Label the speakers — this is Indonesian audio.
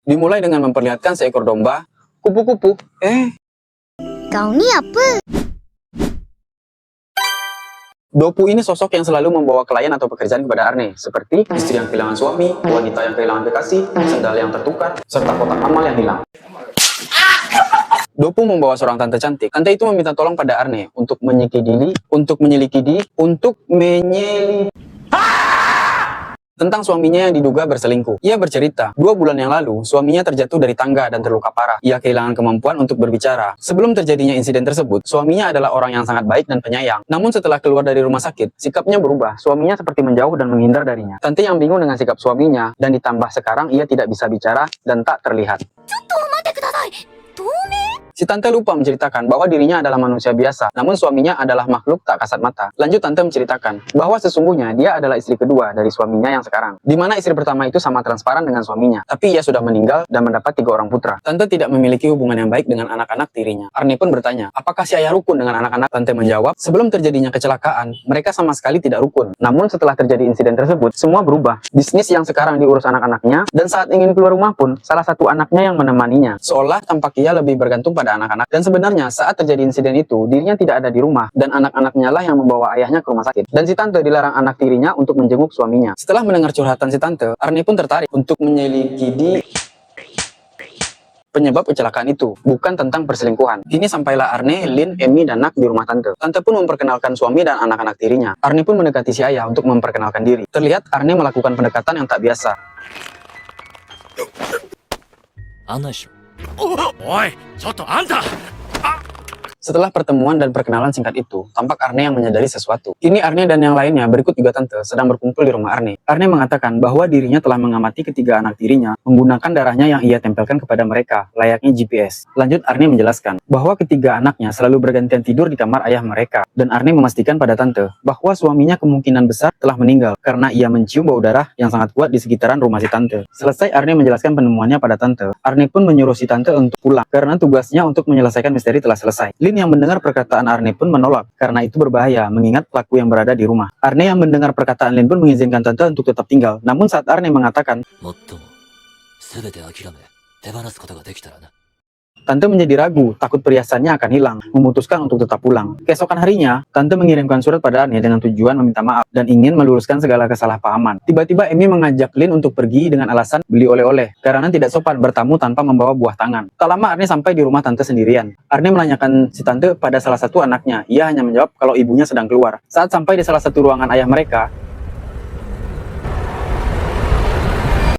Speaker 1: Dimulai dengan memperlihatkan seekor domba, kupu-kupu.
Speaker 2: Kau ni apa?
Speaker 1: Dopu ini sosok yang selalu membawa klien atau pekerjaan kepada Arne, seperti istri yang kehilangan suami, wanita yang kehilangan kekasih, sendal yang tertukar, serta kotak amal yang hilang. Dopu membawa seorang tante cantik. Tante itu meminta tolong pada Arne untuk menyelidiki tentang suaminya yang diduga berselingkuh. Ia bercerita, 2 bulan yang lalu, suaminya terjatuh dari tangga dan terluka parah. Ia kehilangan kemampuan untuk berbicara. Sebelum terjadinya insiden tersebut, suaminya adalah orang yang sangat baik dan penyayang. Namun setelah keluar dari rumah sakit, sikapnya berubah. Suaminya seperti menjauh dan menghindar darinya. Tante yang bingung dengan sikap suaminya, dan ditambah sekarang ia tidak bisa bicara dan tak terlihat. Si tante lupa menceritakan bahwa dirinya adalah manusia biasa, namun suaminya adalah makhluk tak kasat mata. Lanjut tante menceritakan bahwa sesungguhnya dia adalah istri kedua dari suaminya yang sekarang. Di mana istri pertama itu sama transparan dengan suaminya, tapi ia sudah meninggal dan mendapat 3 orang putra. Tante tidak memiliki hubungan yang baik dengan anak-anak tirinya. Arne pun bertanya, apakah si ayah rukun dengan anak-anak? Tante menjawab, sebelum terjadinya kecelakaan, mereka sama sekali tidak rukun. Namun setelah terjadi insiden tersebut, semua berubah. Bisnis yang sekarang diurus anak-anaknya, dan saat ingin keluar rumah pun, salah satu anaknya yang menemaninya. Seolah tampak ia lebih bergantung pada anak-anak, dan sebenarnya saat terjadi insiden itu dirinya tidak ada di rumah dan anak-anaknya lah yang membawa ayahnya ke rumah sakit, dan si tante dilarang anak tirinya untuk menjenguk suaminya. Setelah mendengar curhatan si tante, Arne pun tertarik untuk menyelidiki penyebab kecelakaan itu, bukan tentang perselingkuhan. Kini sampailah Arne, Lin, Emi, dan Nak di rumah tante. Tante pun memperkenalkan suami dan anak-anak tirinya. Arne pun mendekati si ayah untuk memperkenalkan diri. Terlihat Arne melakukan pendekatan yang tak biasa. Setelah pertemuan dan perkenalan singkat itu, tampak Arne yang menyadari sesuatu. Kini Arne dan yang lainnya, berikut juga tante, sedang berkumpul di rumah Arne. Arne mengatakan bahwa dirinya telah mengamati ketiga anak tirinya menggunakan darahnya yang ia tempelkan kepada mereka, layaknya GPS. Lanjut Arne menjelaskan bahwa ketiga anaknya selalu bergantian tidur di kamar ayah mereka. Dan Arne memastikan pada tante bahwa suaminya kemungkinan besar telah meninggal karena ia mencium bau darah yang sangat kuat di sekitaran rumah si tante. Selesai Arne menjelaskan penemuannya pada tante, Arne pun menyuruh si tante untuk pulang karena tugasnya untuk menyelesaikan misteri telah selesai. Lin yang mendengar perkataan Arne pun menolak karena itu berbahaya mengingat pelaku yang berada di rumah. Arne yang mendengar perkataan Lin pun mengizinkan tante untuk tetap tinggal. Namun saat Arne mengatakan, tante menjadi ragu, takut perhiasannya akan hilang, memutuskan untuk tetap pulang. Keesokan harinya, tante mengirimkan surat pada Arne dengan tujuan meminta maaf dan ingin meluruskan segala kesalahpahaman. Tiba-tiba Emi mengajak Lin untuk pergi dengan alasan beli oleh-oleh, karena tidak sopan bertamu tanpa membawa buah tangan. Tak lama Arne sampai di rumah tante sendirian. Arne menanyakan si tante pada salah satu anaknya. Ia hanya menjawab kalau ibunya sedang keluar. Saat sampai di salah satu ruangan ayah mereka,